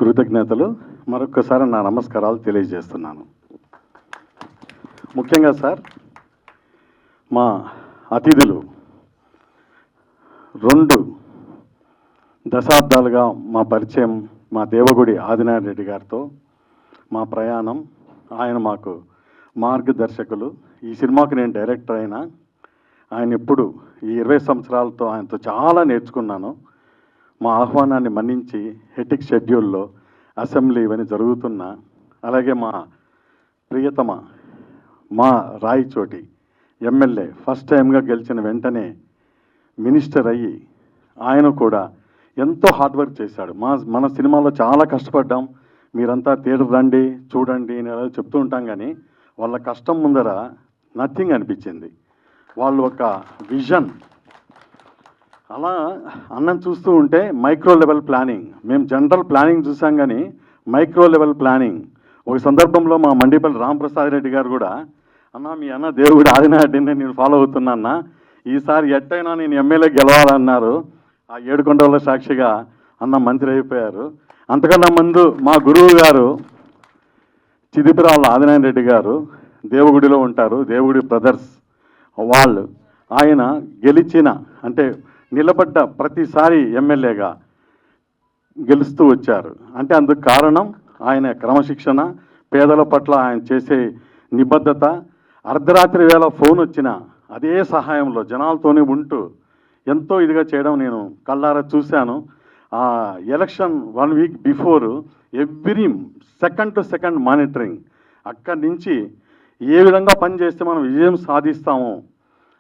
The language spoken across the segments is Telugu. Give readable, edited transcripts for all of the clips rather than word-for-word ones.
కృతజ్ఞతలు. మరొక్కసారి నా నమస్కారాలు తెలియజేస్తున్నాను. ముఖ్యంగా సార్, మా అతిథులు 2 దశాబ్దాలుగా మా పరిచయం, మా దేవగుడి ఆదినారాయణ రెడ్డి గారితో మా ప్రయాణం. ఆయన మాకు మార్గదర్శకులు. ఈ సినిమాకు నేను డైరెక్టర్ అయినా ఆయన ఎప్పుడు ఈ 20 సంవత్సరాలతో ఆయనతో చాలా నేర్చుకున్నాను. మా ఆహ్వానాన్ని మన్నించి హెటిక్ షెడ్యూల్లో అసెంబ్లీ ఇవన్నీ జరుగుతున్నా, అలాగే మా ప్రియతమ మా రాయచోటి ఎమ్మెల్యే ఫస్ట్ టైంగా గెలిచిన వెంటనే మినిస్టర్ అయ్యి ఆయన కూడా ఎంతో హార్డ్ వర్క్ చేశాడు. మన సినిమాలో చాలా కష్టపడ్డాం, మీరంతా థియేటర్ రండి చూడండి అని అలా చెప్తూ ఉంటాం, కానీ వాళ్ళ కష్టం ముందర నథింగ్ అనిపించింది. వాళ్ళు ఒక విజన్. అలా అన్నం చూస్తూ ఉంటే మైక్రో లెవెల్ ప్లానింగ్, మేము జనరల్ ప్లానింగ్ చూసాం కానీ మైక్రో లెవెల్ ప్లానింగ్. ఒక సందర్భంలో మా మండిపల్లి రామప్రసాద్ రెడ్డి గారు కూడా, అన్న మీ అన్న దేవుడి ఆదినారెడ్డిని నేను ఫాలో అవుతున్నా అన్న, ఈసారి ఎట్టయినా నేను ఎమ్మెల్యే గెలవాలన్నారు. ఆ ఏడుకొండల సాక్షిగా అన్న మంత్రి అయిపోయారు. అంతకన్నా ముందు మా గురువు గారు చిదిపిరాళ్ళ ఆదినారాయణ రెడ్డి గారు దేవుగుడిలో ఉంటారు, దేవుడి బ్రదర్స్ వాళ్ళు. ఆయన గెలిచిన అంటే నిలబడ్డ ప్రతిసారి ఎమ్మెల్యేగా గెలుస్తూ వచ్చారు. అంటే అందుకు కారణం ఆయన క్రమశిక్షణ, పేదల పట్ల ఆయన చేసే నిబద్ధత. అర్ధరాత్రి వేళ ఫోన్ వచ్చిన అదే సహాయంలో జనాలతోనే ఉంటూ ఎంతో ఇదిగా చేయడం నేను కళ్ళారా చూశాను. ఆ election 1 week before every second to second monitoring. అక్కడి నుంచి ఏ విధంగా పనిచేస్తే మనం విజయం సాధిస్తాము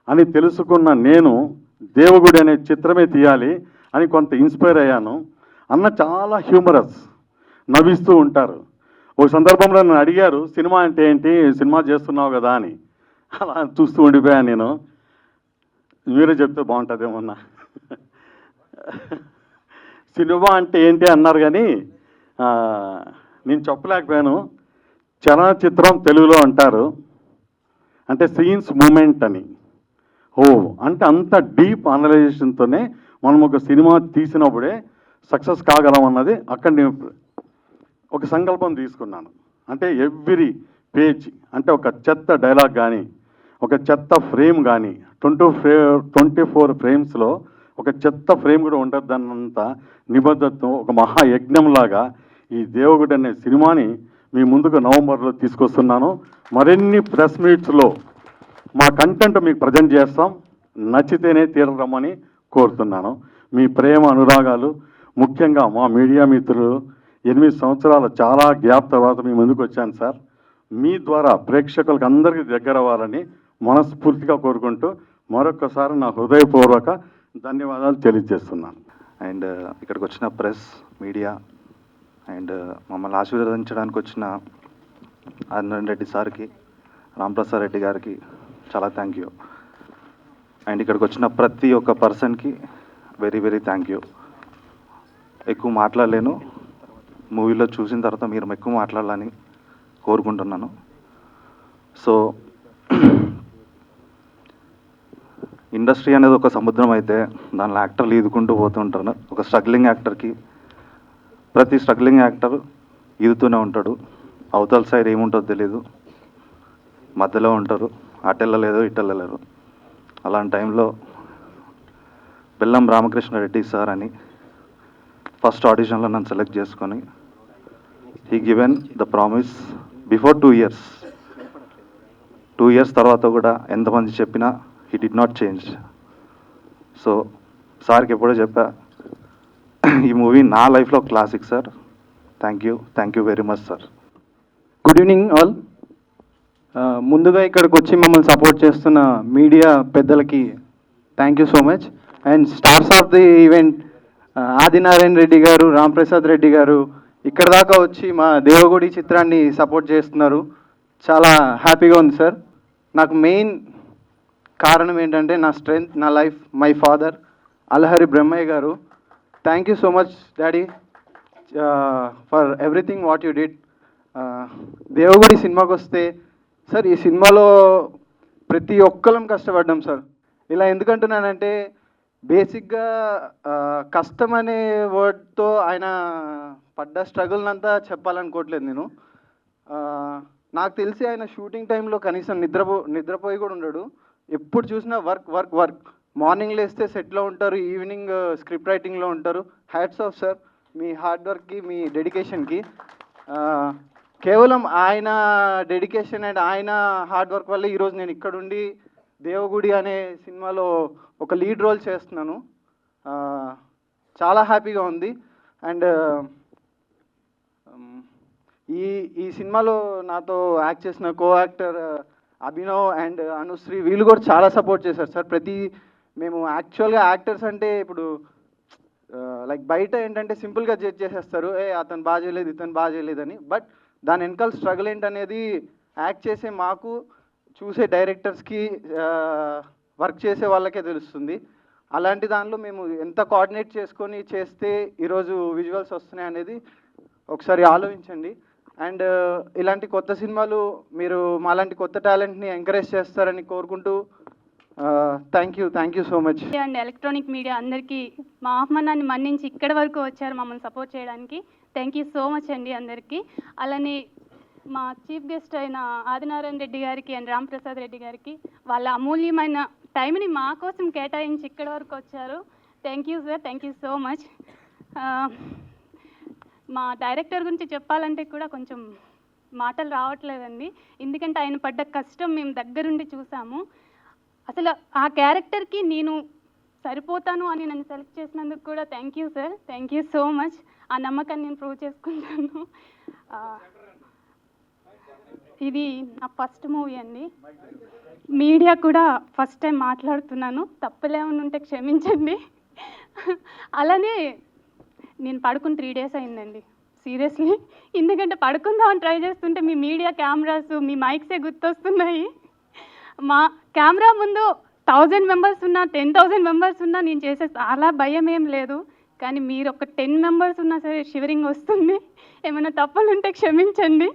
అని తెలుసుకున్న నేను దేవగుడి అనే చిత్రమే తీయాలి అని కొంత ఇన్స్పైర్ అయ్యాను. అన్న చాలా హ్యూమరస్, నవ్విస్తూ ఉంటారు. ఒక సందర్భంలో నన్ను అడిగారు, సినిమా అంటే ఏంటి, సినిమా చేస్తున్నావు కదా అని. అలా చూస్తూ ఉండిపోయాను నేను. మీరే చెప్తే బాగుంటుందేమన్నా. సినిమా అంటే ఏంటి అన్నారు కానీ నేను చెప్పలేకపోయాను. చలనచిత్రం తెలుగులో అంటారు అంటే సీన్స్ మూమెంట్ అని. అంటే అంత డీప్ అనలైజేషన్తోనే మనం ఒక సినిమా తీసినప్పుడే సక్సెస్ కాగలం అన్నది అక్కడ నేను ఒక సంకల్పం తీసుకున్నాను. అంటే ఎవ్రీ పేజ్ అంటే ఒక చెత్త డైలాగ్ కానీ, ఒక చెత్త ఫ్రేమ్ కానీ, 24 ఫ్రేమ్స్లో ఒక చెత్త ఫ్రేమ్ కూడా ఉండద్దన్నంత నిబద్ధతతో ఒక మహాయజ్ఞంలాగా ఈ దేవుగుడి అనే సినిమాని మీ ముందుకు నవంబర్లో తీసుకొస్తున్నాను. మరిన్ని ప్రెస్ మీట్స్లో మా కంటెంట్ మీకు ప్రజెంట్ చేస్తాం. నచ్చితేనే థియేటర్ రమ్మని కోరుతున్నాను. మీ ప్రేమ అనురాగాలు, ముఖ్యంగా మా మీడియా మిత్రులు 8 సంవత్సరాల చాలా గ్యాప్ తర్వాత మీ ముందుకు వచ్చాను సార్. మీ ద్వారా ప్రేక్షకులకు అందరికీ దగ్గర అవ్వాలని మనస్ఫూర్తిగా కోరుకుంటూ మరొకసారి నా హృదయపూర్వక ధన్యవాదాలు తెలియజేస్తున్నాను. అండ్ ఇక్కడికి వచ్చిన ప్రెస్, మీడియా అండ్ మమ్మల్ని ఆశీర్వదించడానికి వచ్చిన ఆదినారాయణ రెడ్డి సార్కి, రామప్రసాద్ రెడ్డి గారికి చాలా థ్యాంక్ యూ. అండ్ ఇక్కడికి వచ్చిన ప్రతి ఒక్క పర్సన్కి వెరీ వెరీ థ్యాంక్ యూ. ఎక్కువ మాట్లాడలేను, మూవీలో చూసిన తర్వాత మీరు ఎక్కువ మాట్లాడాలని కోరుకుంటున్నాను. సో ఇండస్ట్రీ అనేది ఒక సముద్రం అయితే దానిలో యాక్టర్లు ఈదుకుంటూ పోతుంటారు. ఒక స్ట్రగ్లింగ్ యాక్టర్కి ప్రతి స్ట్రగ్లింగ్ యాక్టర్ ఈదుతూనే ఉంటాడు. అవతల సైడ్ ఏముంటుందో తెలీదు, మధ్యలో ఉంటారు, అటెళ్ళలేదు ఇటెళ్ళలేరు. అలాంటి టైంలో బెల్లం రామకృష్ణారెడ్డి సార్ అని ఫస్ట్ ఆడిషన్లో నన్ను సెలెక్ట్ చేసుకొని he given the promise before 2 years. 2 years తర్వాత కూడా ఎంతమంది చెప్పినా he did not change. So సార్కి ఎప్పుడో చెప్పా, ఈ మూవీ నా లైఫ్లో classic sir. Thank you very much sir. Good evening all. ముందుగా ఇక్కడికి వచ్చి మమ్మల్ని సపోర్ట్ చేస్తున్న మీడియా పెద్దలకి thank you so much. And stars of the event Adinarayana Reddy గారు, రామప్రసాద్ రెడ్డి గారు ఇక్కడ దాకా వచ్చి మా దేవగుడి చిత్రాన్ని సపోర్ట్ చేస్తున్నారు. చాలా హ్యాపీగా ఉంది సార్. నాకు మెయిన్ కారణం ఏంటంటే నా స్ట్రెంగ్త్, నా life, my father Alahari Brahmayya గారు. Thank you so much daddy for everything what you did. Devagudi సినిమాకి వస్తే సార్, ఈ సినిమాలో ప్రతి ఒక్కరం కష్టపడ్డాం సార్. ఇలా ఎందుకంటున్నానంటే బేసిక్గా కష్టం అనే వర్డ్తో ఆయన పడ్డ స్ట్రగుల్ అంతా చెప్పాలనుకోవట్లేదు నేను. నాకు తెలిసి ఆయన షూటింగ్ టైంలో కనీసం నిద్రపోయి కూడా ఉండడు. ఎప్పుడు చూసినా వర్క్ వర్క్ వర్క్. మార్నింగ్ లేస్తే సెట్లో ఉంటారు, ఈవినింగ్ స్క్రిప్ట్ రైటింగ్లో ఉంటారు. హ్యాట్స్ ఆఫ్ సార్, మీ హార్డ్ వర్క్కి, మీ డెడికేషన్కి. కేవలం ఆయన డెడికేషన్ అండ్ ఆయన హార్డ్ వర్క్ వల్ల ఈరోజు నేను ఇక్కడుండి దేవగుడి అనే సినిమాలో ఒక లీడ్ రోల్ చేస్తున్నాను. చాలా హ్యాపీగా ఉంది. అండ్ ఈ సినిమాలో నాతో యాక్ట్ చేసిన co actor Abhinav and Anusri, వీళ్ళు కూడా చాలా సపోర్ట్ చేశారు సార్. మేము యాక్చువల్గా యాక్టర్స్ అంటే ఇప్పుడు లైక్ బయట ఏంటంటే సింపుల్గా జడ్జ్ చేసేస్తారు, అతను బాగా చేయలేదు, ఇతను బాగా చేయలేదని. బట్ దాని వెనకాల స్ట్రగుల్ ఏంటనేది యాక్ట్ చేసే మాకు, చూసే డైరెక్టర్స్కి, వర్క్ చేసే వాళ్ళకే తెలుస్తుంది. అలాంటి దానిలో మేము ఎంత కోఆర్డినేట్ చేసుకొని చేస్తే ఈరోజు విజువల్స్ వస్తున్నాయి అనేది ఒకసారి ఆలోచించండి. అండ్ ఇలాంటి కొత్త సినిమాలు మీరు మాలాంటి కొత్త టాలెంట్ని ఎంకరేజ్ చేస్తారని కోరుకుంటూ thank you so much. And electronic media అందరికీ మా ఆహ్వానాన్ని మన్నించి ఇక్కడి వరకు వచ్చారు మమ్మల్ని సపోర్ట్ చేయడానికి. థ్యాంక్ యూ సో మచ్ అండి అందరికీ. అలానే మా చీఫ్ గెస్ట్ అయిన ఆదినారాయణ రెడ్డి గారికి అండ్ రాంప్రసాద్ రెడ్డి గారికి వాళ్ళ అమూల్యమైన టైంని మా కోసం కేటాయించి ఇక్కడి వరకు వచ్చారు. Thank you sir, thank you so much. మా డైరెక్టర్ గురించి చెప్పాలంటే కూడా కొంచెం మాటలు రావట్లేదండి, ఎందుకంటే ఆయన పడ్డ కష్టం మేము దగ్గరుండి చూసాము. అసలు ఆ క్యారెక్టర్కి నేను సరిపోతాను అని నన్ను సెలెక్ట్ చేసినందుకు కూడా thank you sir, thank you so much. ఆ నమ్మకాన్ని నేను ప్రూవ్ చేసుకుంటాను. ఇది నా ఫస్ట్ మూవీ అండి. మీడియా కూడా ఫస్ట్ టైం మాట్లాడుతున్నాను, తప్పులేమని ఉంటే క్షమించండి. అలానే నేను పడుకుని 3 days అయిందండి సీరియస్లీ, ఎందుకంటే పడుకుందామని ట్రై చేస్తుంటే మీ మీడియా కెమెరాస్, మీ మైక్సే గుర్తొస్తున్నాయి. మా కెమెరా ముందు 1000 members ఉన్నా, 10,000 members ఉన్నా నేను చేసే చాలా భయం ఏం లేదు. కానీ మీరు ఒక 10 members ఉన్నా సరే షివరింగ్ వస్తుంది. ఏమైనా తప్పులుంటే క్షమించండి.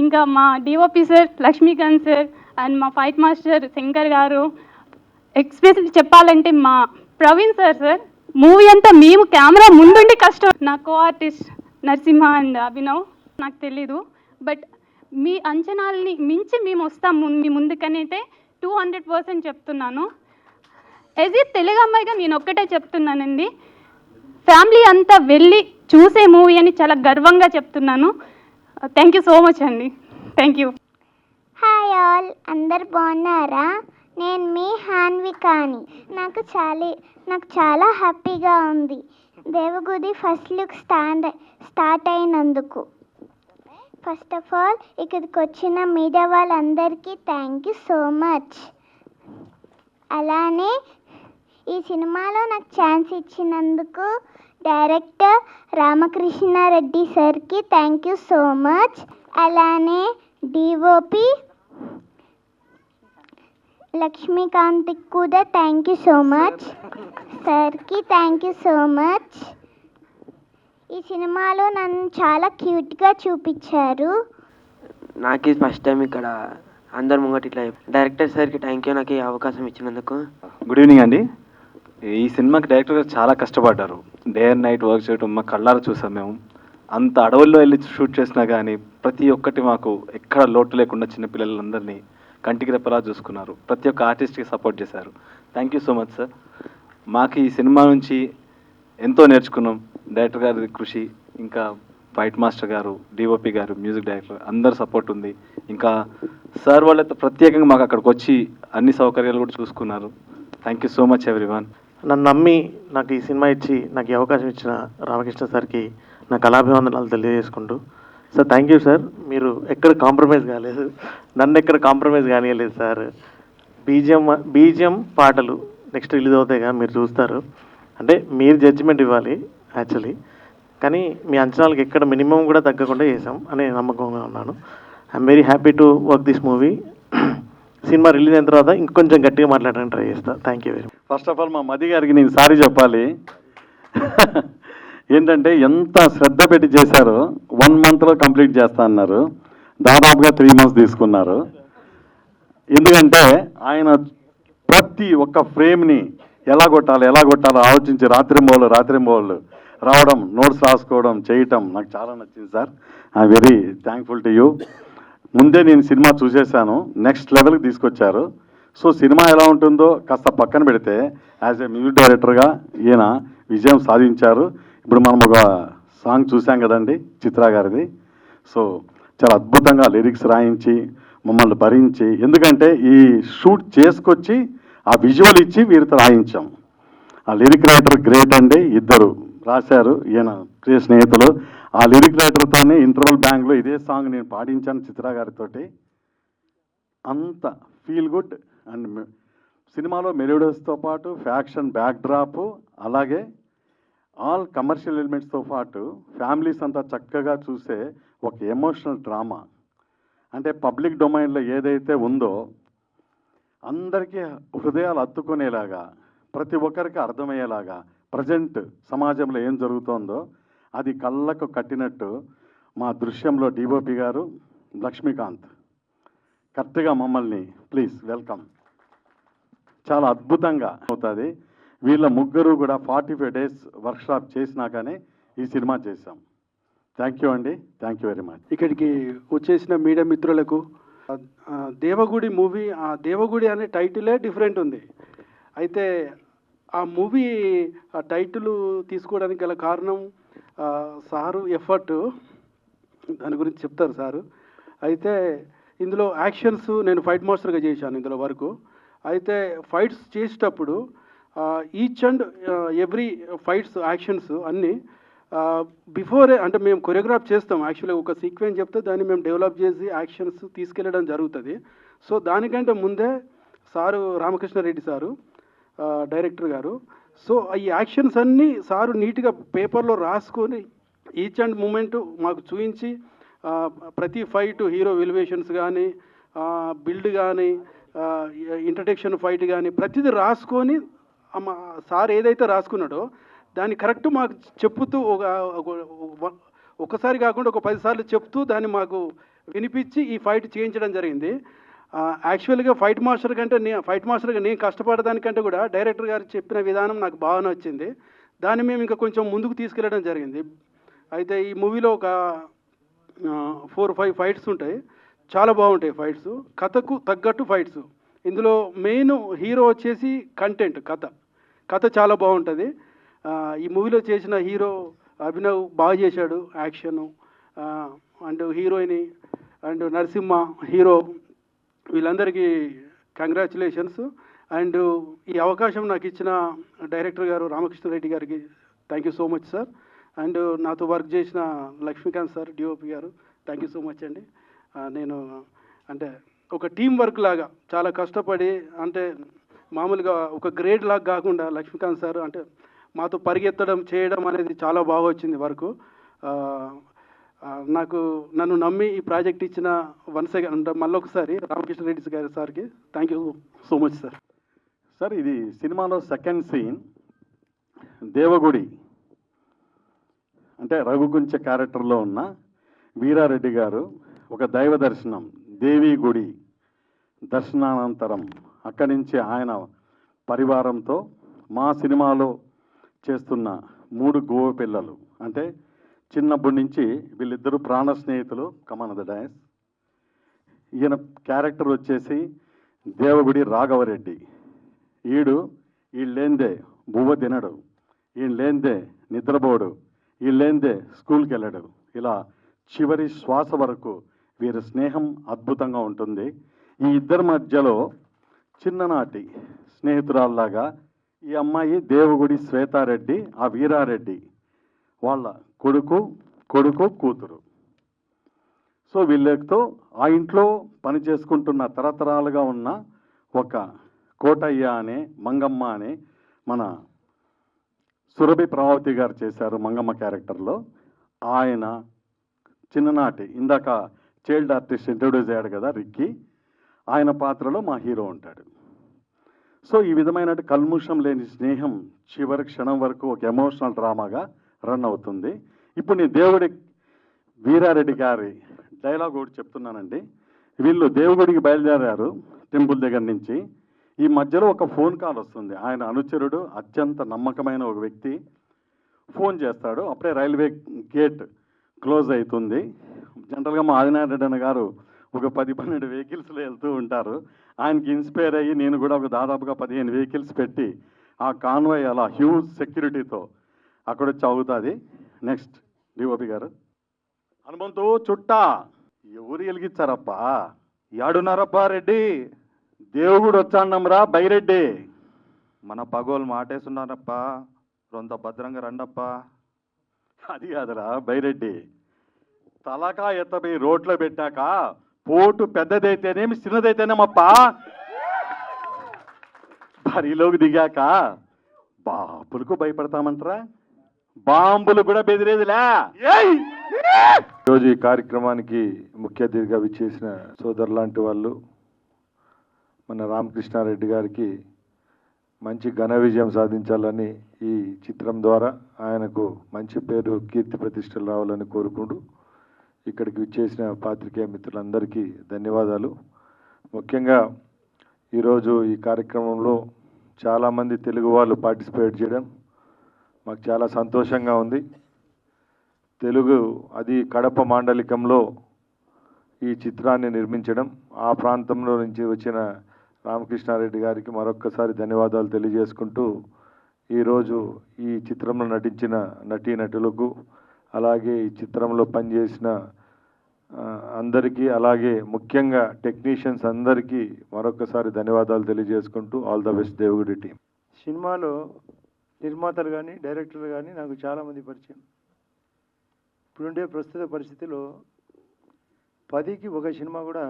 ఇంకా మా DOP sir Lakshmikanth sir and మా fight master Shankar garu, especially చెప్పాలంటే మా ప్రవీణ్ సార్ మూవీ అంతా మేము కెమెరా ముందుండి కష్టం. నా co artist Narasimha and Abhinav, నాకు తెలీదు, బట్ మీ అంచనాలని మించి మేము వస్తాం మీ ముందుకనైతే 200% చెప్తున్నాను. యాజ్ ఏ తెలుగు అమ్మాయిగా నేను ఒక్కటే చెప్తున్నానండి, ఫ్యామిలీ అంతా వెళ్ళి చూసే మూవీ అని చాలా గర్వంగా చెప్తున్నాను. థ్యాంక్ యూ సో మచ్ అండి, థ్యాంక్ యూ. హాయ్ ఆల్, అందరు బాగున్నారా? నేను మీ హాన్వికాని. నాకు చాలా హ్యాపీగా ఉంది దేవగుడి ఫస్ట్ లుక్ స్టార్ట్ అయినందుకు. ఫస్ట్ ఆఫ్ ఆల్ ఇక్కడికి వచ్చిన మీడియా వాళ్ళందరికీ థ్యాంక్ యూ సో మచ్. అలానే ఈ సినిమాలో నాకు ఛాన్స్ ఇచ్చినందుకు డైరెక్టర్ రామకృష్ణారెడ్డి సార్కి థ్యాంక్ యూ సో మచ్. అలానే డిఓపి లక్ష్మీకాంత్కి కూడా థ్యాంక్ యూ సో మచ్. సార్కి థ్యాంక్ యూ సో మచ్. ఈ సినిమాలో నన్ను చాలా క్యూట్గా చూపించారు. నాకు ఇది ఫస్ట్ టైం ఇక్కడ అందరు ముంగట ఇట్లా. డైరెక్టర్ సార్కి థ్యాంక్ యూ నాకు ఈ అవకాశం ఇచ్చినందుకు. గుడ్ ఈవినింగ్ అండి. ఈ సినిమాకి డైరెక్టర్ గారు చాలా కష్టపడ్డారు. డే అండ్ నైట్ వర్క్ చేయడం మా కళ్ళారా చూసాం మేము. అంత అడవుల్లో వెళ్ళి షూట్ చేసినా కానీ ప్రతి ఒక్కటి మాకు ఎక్కడ లోటు లేకుండా చిన్నపిల్లలందరినీ కంటికి రెప్పలా చూసుకున్నారు. ప్రతి ఒక్క ఆర్టిస్ట్కి సపోర్ట్ చేశారు. Thank you so much sir. మాకు ఈ సినిమా నుంచి ఎంతో నేర్చుకున్నాం. డైరెక్టర్ గారి కృషి, ఇంకా ఫైట్ మాస్టర్ గారు, డిఓపి గారు, మ్యూజిక్ డైరెక్టర్ అందరు సపోర్ట్ ఉంది. ఇంకా సార్ వాళ్ళతో ప్రత్యేకంగా మాకు అక్కడికి వచ్చి అన్ని సౌకర్యాలు కూడా చూసుకున్నారు. Thank you so much everyone. నన్ను నమ్మి నాకు ఈ సినిమా ఇచ్చి నాకు ఈ అవకాశం ఇచ్చిన రామకృష్ణ సార్కి నా కళాభివందనాలు తెలియజేసుకుంటూ, సార్ థ్యాంక్ యూ సార్. మీరు ఎక్కడ కాంప్రమైజ్ కాలేదు, నన్ను ఎక్కడ కాంప్రమైజ్ కానియలేదు సార్. బీజిఎం పాటలు నెక్స్ట్ రిలీజ్ అవుతాయి కదా, మీరు చూస్తారు. అంటే మీరు జడ్జిమెంట్ ఇవ్వాలి యాక్చువల్లీ, కానీ మీ అంచనాలకు ఎక్కడ మినిమం కూడా తగ్గకుండా చేసాం అనే నమ్మకంగా ఉన్నాను. I'm very happy to work this movie. Cinema release అయిన తర్వాత ఇంకొంచెం గట్టిగా మాట్లాడడానికి ట్రై చేస్తాను. Thank you very much. First of all మా మది గారికి నేను సారీ చెప్పాలి. ఏంటంటే ఎంత శ్రద్ధ పెట్టి చేశారో 1 monthలో కంప్లీట్ చేస్తా అన్నారు. దాదాపుగా 3 months తీసుకున్నారు. ఎందుకంటే ఆయన ప్రతి ఒక్క ఫ్రేమ్ని ఎలా కొట్టాలో ఆలోచించి రాత్రింబోళ్ళు రావడం, నోట్స్ రాసుకోవడం, చేయటం నాకు చాలా నచ్చింది sir. I very thankful to you. ముందే నేను సినిమా చూసేశాను, నెక్స్ట్ లెవెల్కి తీసుకొచ్చారు. సో సినిమా ఎలా ఉంటుందో కాస్త పక్కన పెడితే యాజ్ ఏ మ్యూజిక్ డైరెక్టర్గా ఈయన విజయం సాధించారు. ఇప్పుడు మనం ఒక సాంగ్ చూసాం కదండి చిత్ర గారిది. సో చాలా అద్భుతంగా లిరిక్స్ రాయించి మమ్మల్ని భరించి, ఎందుకంటే ఈ షూట్ చేసుకొచ్చి ఆ విజువల్ ఇచ్చి వీరితో రాయించాం. ఆ లిరిక్ రైటర్ గ్రేట్ అండి, ఇద్దరు రాశారు, ఈయన ప్రియ స్నేహితులు. ఆ లిరిక్ రైటర్తోనే ఇంటర్వల్ బ్యాంక్లో ఇదే సాంగ్ నేను పాడించాను చిత్ర గారితోటి. అంత ఫీల్ గుడ్ అండ్ సినిమాలో మెలోడియస్తో పాటు ఫ్యాక్షన్ బ్యాక్డ్రాప్, అలాగే ఆల్ కమర్షియల్ ఎలిమెంట్స్తో పాటు ఫ్యామిలీస్ అంతా చక్కగా చూసే ఒక ఎమోషనల్ డ్రామా. అంటే పబ్లిక్ డొమైన్లో ఏదైతే ఉందో అందరికీ హృదయాలు హత్తుకునేలాగా, ప్రతి ఒక్కరికి అర్థమయ్యేలాగా ప్రజెంట్ సమాజంలో ఏం జరుగుతోందో అది కళ్ళకు కట్టినట్టు మా దృశ్యంలో డిఓపి గారు లక్ష్మీకాంత్ కరెక్ట్గా మమ్మల్ని ప్లీజ్ వెల్కమ్ చాలా అద్భుతంగా అవుతుంది. వీళ్ళ ముగ్గురు కూడా 45 days వర్క్షాప్ చేసినాకనే ఈ సినిమా చేశాం. థ్యాంక్ యూ అండి, థ్యాంక్ యూ వెరీ మచ్. ఇక్కడికి వచ్చేసిన మీడియా మిత్రులకు, దేవగుడి మూవీ, ఆ దేవగుడి అనే టైటిలే డిఫరెంట్ ఉంది. అయితే ఆ మూవీ ఆ టైటిల్ తీసుకోవడానికి గల కారణం సారు ఎఫర్ట్, దాని గురించి చెప్తారు సారు. అయితే ఇందులో యాక్షన్స్ నేను ఫైట్ మాస్టర్గా చేశాను ఇందులో వరకు. అయితే ఫైట్స్ చేసేటప్పుడు each and every fights actions అన్నీ బిఫోరే, అంటే మేము కొరియోగ్రాఫ్ చేస్తాం. యాక్చువల్గా ఒక సీక్వెన్స్ చెప్తే దాన్ని మేము డెవలప్ చేసి యాక్షన్స్ తీసుకెళ్ళడం జరుగుతుంది. సో దానికంటే ముందే సారు రామకృష్ణారెడ్డి సారు డైరెక్టర్ గారు, సో ఈ యాక్షన్స్ అన్నీ సారు నీట్గా పేపర్లో రాసుకొని ఈచ్ అండ్ మూమెంట్ మాకు చూపించి, ప్రతి ఫైట్ హీరో ఎలివేషన్స్ కానీ, బిల్డ్ కానీ, ఇంట్రడక్షన్ ఫైట్ కానీ ప్రతిదీ రాసుకొని సార్ ఏదైతే రాసుకున్నాడో దాన్ని కరెక్ట్ మాకు చెప్పుతూ ఒకసారి కాకుండా ఒక 10 సార్లు చెప్తూ దాన్ని మాకు వినిపించి ఈ ఫైట్ చేయించడం జరిగింది. యాక్చువల్గా ఫైట్ మాస్టర్గా నేను కష్టపడడానికంటే కూడా డైరెక్టర్ గారు చెప్పిన విధానం నాకు బాగా నచ్చింది. దాన్ని మేము ఇంకా కొంచెం ముందుకు తీసుకెళ్ళడం జరిగింది. అయితే ఈ మూవీలో ఒక 4-5 ఫైట్స్ ఉంటాయి, చాలా బాగుంటాయి ఫైట్స్, కథకు తగ్గట్టు ఫైట్స్. ఇందులో మెయిన్ హీరో వచ్చేసి కంటెంట్, కథ చాలా బాగుంటుంది. ఈ మూవీలో చేసిన హీరో అభినవ్ బాగా చేశాడు action, and heroine and Narasimha hero, వీళ్ళందరికీ కంగ్రాచులేషన్స్. అండ్ ఈ అవకాశం నాకు ఇచ్చిన డైరెక్టర్ గారు రామకృష్ణారెడ్డి గారికి thank you so much sir. And నాతో వర్క్ చేసిన లక్ష్మీకాంత్ సార్ డిఓపి గారు థ్యాంక్ యూ సో మచ్ అండి. నేను అంటే ఒక టీం వర్క్ లాగా చాలా కష్టపడి, అంటే మామూలుగా ఒక గ్రేడ్ లాగా కాకుండా లక్ష్మీకాంత్ సార్ అంటే మాతో పరిగెత్తడం చేయడం అనేది చాలా బాగా వచ్చింది వర్క్. నన్ను నమ్మి ఈ ప్రాజెక్ట్ ఇచ్చిన వన్స్ అగైన్ అంటే మళ్ళొకసారి రామకృష్ణారెడ్డి గారి సార్కి thank you so much sir. Sir ఇది సినిమాలో సెకండ్ సీన్ దేవగుడి అంటే రఘుకుంచ క్యారెక్టర్లో ఉన్న వీరారెడ్డి గారు ఒక దైవ దర్శనం, దేవి గుడి దర్శనానంతరం అక్కడి నుంచి ఆయన పరివారంతో మా సినిమాలో చేస్తున్న 3 గోవ పిల్లలు, అంటే చిన్నప్పటి నుంచి వీళ్ళిద్దరూ ప్రాణ స్నేహితులు. కమాన్ ద డయాస్. ఈయన క్యారెక్టర్ వచ్చేసి దేవగుడి రాఘవరెడ్డి. వీళ్ళేందే బువ్వ తినడు, ఈయన లేందే నిద్రపోడు, వీళ్ళేందే స్కూల్కి వెళ్ళడు. ఇలా చివరి శ్వాస వరకు వీరి స్నేహం అద్భుతంగా ఉంటుంది. ఈ ఇద్దరి మధ్యలో చిన్ననాటి స్నేహితురాల్లాగా ఈ అమ్మాయి దేవగుడి శ్వేతారెడ్డి, ఆ వీరారెడ్డి వాళ్ళ కొడుకు కూతురు. సో వీళ్ళతో ఆ ఇంట్లో పని చేసుకుంటున్న తరతరాలుగా ఉన్న ఒక కోటయ్య అనే మంగమ్మ అనే మన సురభి ప్రభావతి గారు చేశారు మంగమ్మ క్యారెక్టర్లో. ఆయన చిన్ననాటి ఇందాక చైల్డ్ ఆర్టిస్ట్ ఇంట్రొడ్యూస్ అయ్యాడు కదా రిక్కీ, ఆయన పాత్రలో మా హీరో ఉంటాడు. సో ఈ విధమైన కల్ముషం లేని స్నేహం చివరి క్షణం వరకు ఒక ఎమోషనల్ డ్రామాగా రన్ అవుతుంది. ఇప్పుడు నేను దేవుడి వీరారెడ్డి గారి డైలాగ్ ఒకటి చెప్తున్నానండి. వీళ్ళు దేవుడికి బయలుదేరారు టెంపుల్ దగ్గర నుంచి. ఈ మధ్యలో ఒక ఫోన్ కాల్ వస్తుంది. ఆయన అనుచరుడు, అత్యంత నమ్మకమైన ఒక వ్యక్తి ఫోన్ చేస్తాడు. అప్పుడే రైల్వే గేట్ క్లోజ్ అవుతుంది. జనరల్గా మా ఆదినారాయణ గారు ఒక 10-12 వెహికల్స్లో వెళ్తూ ఉంటారు. ఆయనకి ఇన్స్పైర్ అయ్యి నేను కూడా ఒక దాదాపుగా 15 వెహికల్స్ పెట్టి ఆ కాన్వాయ్ అలా హ్యూజ్ సెక్యూరిటీతో అక్కడ వచ్చి అవుతుంది. నెక్స్ట్ డిఓపి గారు. హనుమంతు చుట్టా ఎవరు వెలిగించారప్పా? యాడున్నారప్పా రెడ్డి? దేవుడు వచ్చాన్నమ్రా బైరెడ్డి. మన పగోలు మాటేస్తున్నారప్పా, రొంత భద్రంగా రండప్పా. అది కాదురా బైరెడ్డి, తలకా ఎత్తపోయి రోడ్లో పెట్టాక పోటు పెద్దదైతేనేమి చిన్నదైతేనేమప్పా, బరిలోకి దిగాక బాంబులకు భయపడతామంటారా? బాంబులు కూడా బెదిరేదిలే. ఈరోజు ఈ కార్యక్రమానికి ముఖ్య అతిథిగా విచ్చేసిన సోదరు లాంటి వాళ్ళు మన రామకృష్ణారెడ్డి గారికి మంచి ఘన విజయం సాధించాలని, ఈ చిత్రం ద్వారా ఆయనకు మంచి పేరు కీర్తి ప్రతిష్టలు రావాలని కోరుకుంటూ ఇక్కడికి విచ్చేసిన పాత్రికేయ మిత్రులందరికీ ధన్యవాదాలు. ముఖ్యంగా ఈరోజు ఈ కార్యక్రమంలో చాలామంది తెలుగు వాళ్ళు పార్టిసిపేట్ చేయడం మాకు చాలా సంతోషంగా ఉంది. తెలుగు, అది కడప మాండలికంలో ఈ చిత్రాన్ని నిర్మించడం, ఆ ప్రాంతంలో నుంచి వచ్చిన రామకృష్ణారెడ్డి గారికి మరొక్కసారి ధన్యవాదాలు తెలియజేసుకుంటూ, ఈరోజు ఈ చిత్రంలో నటించిన నటీనటులకు, అలాగే ఈ చిత్రంలో పనిచేసిన అందరికీ, అలాగే ముఖ్యంగా టెక్నీషియన్స్ అందరికీ మరొకసారి ధన్యవాదాలు తెలియజేసుకుంటూ ఆల్ ద బెస్ట్ దేవుడి టీం. సినిమాలో నిర్మాతలు కానీ డైరెక్టర్లు కానీ నాకు చాలామంది పరిచయం. ఇప్పుడుండే ప్రస్తుత పరిస్థితిలో 10కి ఒక సినిమా కూడా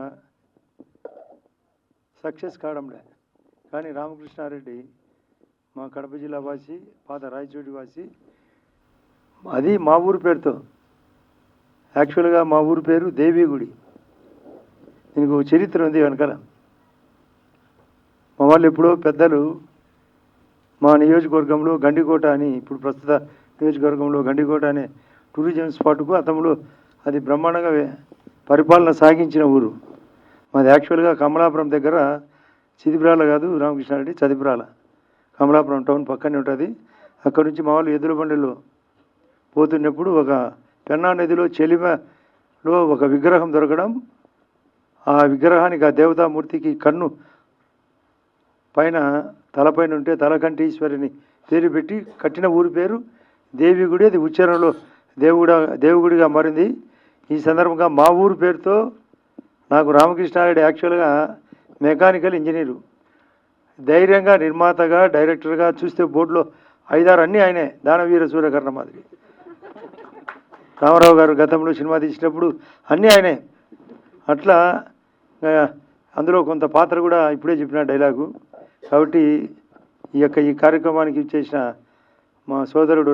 సక్సెస్ కావడంలే. కానీ రామకృష్ణారెడ్డి మా కడప జిల్లా వాసి, పాత రాయచోటి వాసి. అది మా ఊరు పేరుతో, యాక్చువల్గా మా ఊరు పేరు దేవీగుడి. దీనికి ఒక చరిత్ర ఉంది వెనకాల. మా వాళ్ళు ఎప్పుడో పెద్దలు మా నియోజకవర్గంలో గండికోట అని, ఇప్పుడు ప్రస్తుత నియోజకవర్గంలో గండికోట అనే టూరిజం స్పాట్కు అతములో అది బ్రహ్మాండంగా పరిపాలన సాగించిన ఊరు మాది. యాక్చువల్గా కమలాపురం దగ్గర, చిదిబ్రాల కాదు రామకృష్ణారెడ్డి, చదిబ్రాల, కమలాపురం టౌన్ పక్కనే ఉంటుంది. అక్కడ నుంచి మా వాళ్ళు ఎద్దుల బండిలో పోతున్నప్పుడు ఒక పెన్నా నదిలో చెలిమలో ఒక విగ్రహం దొరకడం, ఆ విగ్రహానికి, ఆ దేవతామూర్తికి కన్ను పైన తలపైన ఉంటే తలకంటి ఈశ్వరిని పేరు పెట్టి కట్టిన ఊరి పేరు దేవిగుడి. అది ఉచ్చారణలో దేవుగుడిగా మారింది. ఈ సందర్భంగా మా ఊరు పేరుతో నాకు రామకృష్ణారెడ్డి యాక్చువల్గా మెకానికల్ ఇంజనీరు, ధైర్యంగా నిర్మాతగా డైరెక్టర్గా చూస్తే బోర్డులో 5-6 అన్నీ ఆయనే. దానవీర సూర్యకర్ణ మాదిరి. రామారావు గారు గతంలో సినిమా తీసినప్పుడు అన్నీ ఆయనే. అట్లా అందులో కొంత పాత్ర కూడా ఇప్పుడే చెప్పిన డైలాగు. కాబట్టి ఈ కార్యక్రమానికి ఇచ్చేసిన మా సోదరుడు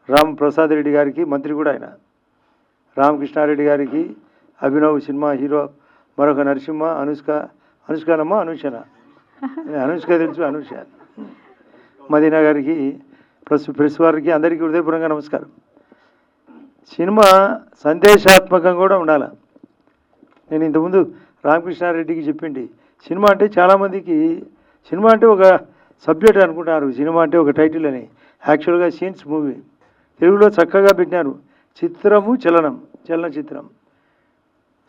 రామ్ ప్రసాద్ రెడ్డి గారికి, మంత్రి కూడా ఆయన, రామకృష్ణారెడ్డి గారికి, అభినవ్ సినిమా హీరో, మరొక నరసింహ, అనుష్కనమ్మ, అనుష్క తెలుసు, అనుష, మదీనా గారికి, ప్రెస్ వారికి అందరికీ హృదయపూర్వకంగా నమస్కారం. సినిమా సందేశాత్మకంగా కూడా ఉండాలి. నేను ఇంతకుముందు రామకృష్ణారెడ్డికి చెప్పింది, సినిమా అంటే చాలామందికి సినిమా అంటే ఒక సబ్జెక్ట్ అనుకుంటున్నారు, సినిమా అంటే ఒక టైటిల్ అని. యాక్చువల్గా సీన్స్ మూవీ తెలుగులో చక్కగా పెట్టినారు. చిత్రము చలనచిత్రం,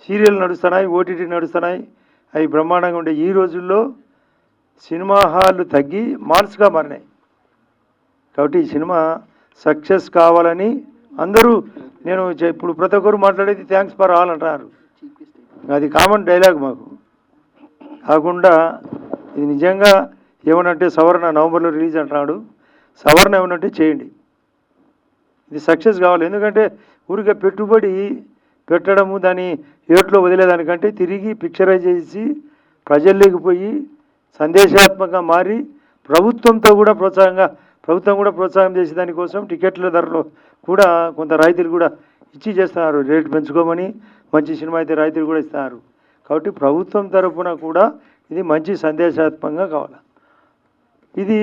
సీరియల్ నడుస్తున్నాయి, ఓటీటీ నడుస్తున్నాయి, అవి బ్రహ్మాండంగా ఉండే. ఈ రోజుల్లో సినిమా హాళ్ళు తగ్గి మాల్స్గా మారినాయి. కాబట్టి ఈ సినిమా సక్సెస్ కావాలని అందరూ, నేను ఇప్పుడు ప్రతి ఒక్కరు మాట్లాడేది థ్యాంక్స్ ఫర్ ఆల్ అంటున్నారు. అది కామన్ డైలాగ్ మాకు. కాకుండా ఇది నిజంగా ఏమనంటే సవరణ నవంబర్లో రిలీజ్ అంటున్నాడు. సవరణ ఏమనంటే చేయండి, ఇది సక్సెస్ కావాలి. ఎందుకంటే ఊరికే పెట్టుబడి పెట్టడము, దాన్ని ఏట్లో వదిలేదానికంటే తిరిగి పిక్చరైజ్ చేసి ప్రజల్లోకి పోయి సందేశాత్మకంగా మారి ప్రభుత్వం కూడా ప్రోత్సాహం చేసే దానికోసం టికెట్ల ధరలో కూడా కొంత రాయితీలు కూడా ఇచ్చి చేస్తున్నారు. రేటు పెంచుకోమని, మంచి సినిమా అయితే రాయితీలు కూడా ఇస్తున్నారు. కాబట్టి ప్రభుత్వం తరఫున కూడా ఇది మంచి సందేశాత్మకంగా కావాలి. ఇది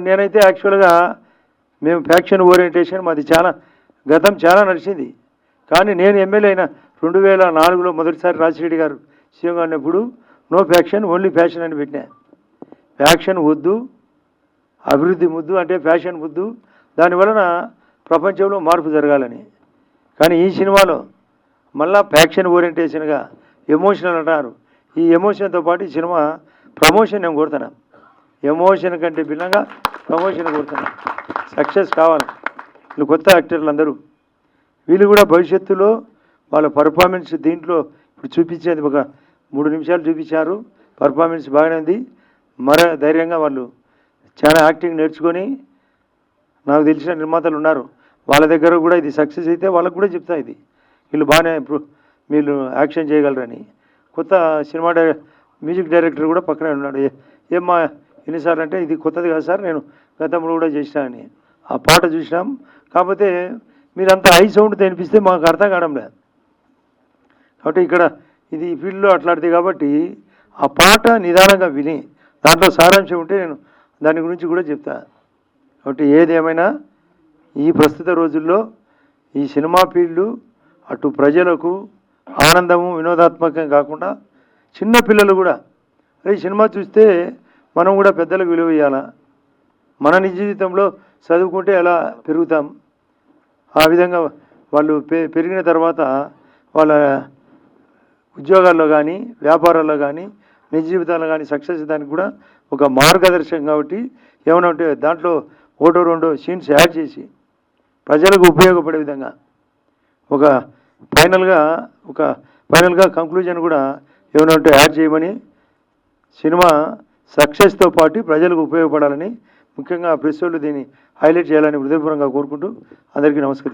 నేనైతే యాక్చువల్గా మేము ఫ్యాక్షన్ ఓరియంటేషన్ మాది గతం చాలా నడిచింది. కానీ నేను ఎమ్మెల్యే అయిన 2004లో మొదటిసారి రాజిరెడ్డి గారు సీఎంగా ఉన్నప్పుడు నో ఫ్యాక్షన్ ఓన్లీ ఫ్యాషన్ అని పెట్టినా. ఫ్యాక్షన్ వద్దు, అభివృద్ధి ముద్దు, అంటే ఫ్యాషన్ ముద్దు, దానివలన ప్రపంచంలో మార్పు జరగాలని. కానీ ఈ సినిమాలో మళ్ళా ఫ్యాక్షన్ ఓరియంటేషన్గా ఎమోషనల్ అంటారు. ఈ ఎమోషన్తో పాటు ఈ సినిమా ప్రమోషన్ నేను కోరుతున్నా. ఎమోషన్ కంటే భిన్నంగా ప్రమోషన్ కోరుతున్నా. సక్సెస్ కావాలి. వీళ్ళు కొత్త యాక్టర్లు అందరూ, వీళ్ళు కూడా భవిష్యత్తులో వాళ్ళ పర్ఫార్మెన్స్ దీంట్లో ఇప్పుడు చూపించేది ఒక 3 నిమిషాలు చూపించారు. పర్ఫార్మెన్స్ బాగానే ఉంది. ధైర్యంగా వాళ్ళు చాలా యాక్టింగ్ నేర్చుకొని, నాకు తెలిసిన నిర్మాతలు ఉన్నారు, వాళ్ళ దగ్గర కూడా ఇది సక్సెస్ అయితే వాళ్ళకు కూడా చెప్తా, ఇది వీళ్ళు బాగానే వీళ్ళు యాక్షన్ చేయగలరని. కొత్త సినిమా మ్యూజిక్ డైరెక్టర్ కూడా పక్కనే ఉన్నాడు. ఏమ్మా ఎన్నిసార్లు అంటే, ఇది కొత్తది కాదు సార్, నేను గతంలో కూడా చేసినా అని. ఆ పాట చూసినాం. కాకపోతే మీరంతా హై సౌండ్ వినిపిస్తే మాకు అర్థం కావడం లేదు. కాబట్టి ఇక్కడ ఇది ఫీల్డ్లో అట్లాంటిది కాబట్టి ఆ పాట నిదానంగా విని దాంట్లో సారాంశం ఉంటే నేను దాని గురించి కూడా చెప్తా. కాబట్టి ఏదేమైనా ఈ ప్రస్తుత రోజుల్లో ఈ సినిమా ఫీల్డు అటు ప్రజలకు ఆనందము వినోదాత్మకం కాకుండా చిన్న పిల్లలు కూడా ఈ సినిమా చూస్తే మనం కూడా పెద్దలకు విలువ ఇవ్వాలా, మన నిజ జీవితంలో చదువుకుంటే ఎలా పెరుగుతాం, ఆ విధంగా వాళ్ళు పెరిగిన తర్వాత వాళ్ళ ఉద్యోగాల్లో కానీ వ్యాపారాల్లో కానీ నిజ జీవితాల్లో కానీ సక్సెస్ దానికి కూడా ఒక మార్గదర్శకం. కాబట్టి ఏమైనా ఉంటే దాంట్లో 1-2 సీన్స్ యాడ్ చేసి ప్రజలకు ఉపయోగపడే విధంగా ఒక ఫైనల్గా కంక్లూజన్ కూడా ఏమైనా ఉంటే యాడ్ చేయమని, సినిమా సక్సెస్తో పాటు ప్రజలకు ఉపయోగపడాలని, ముఖ్యంగా ప్రెస్ వాళ్ళు దీన్ని హైలైట్ చేయాలని హృదయపూర్వకంగా కోరుకుంటూ అందరికీ నమస్కరిస్తాను.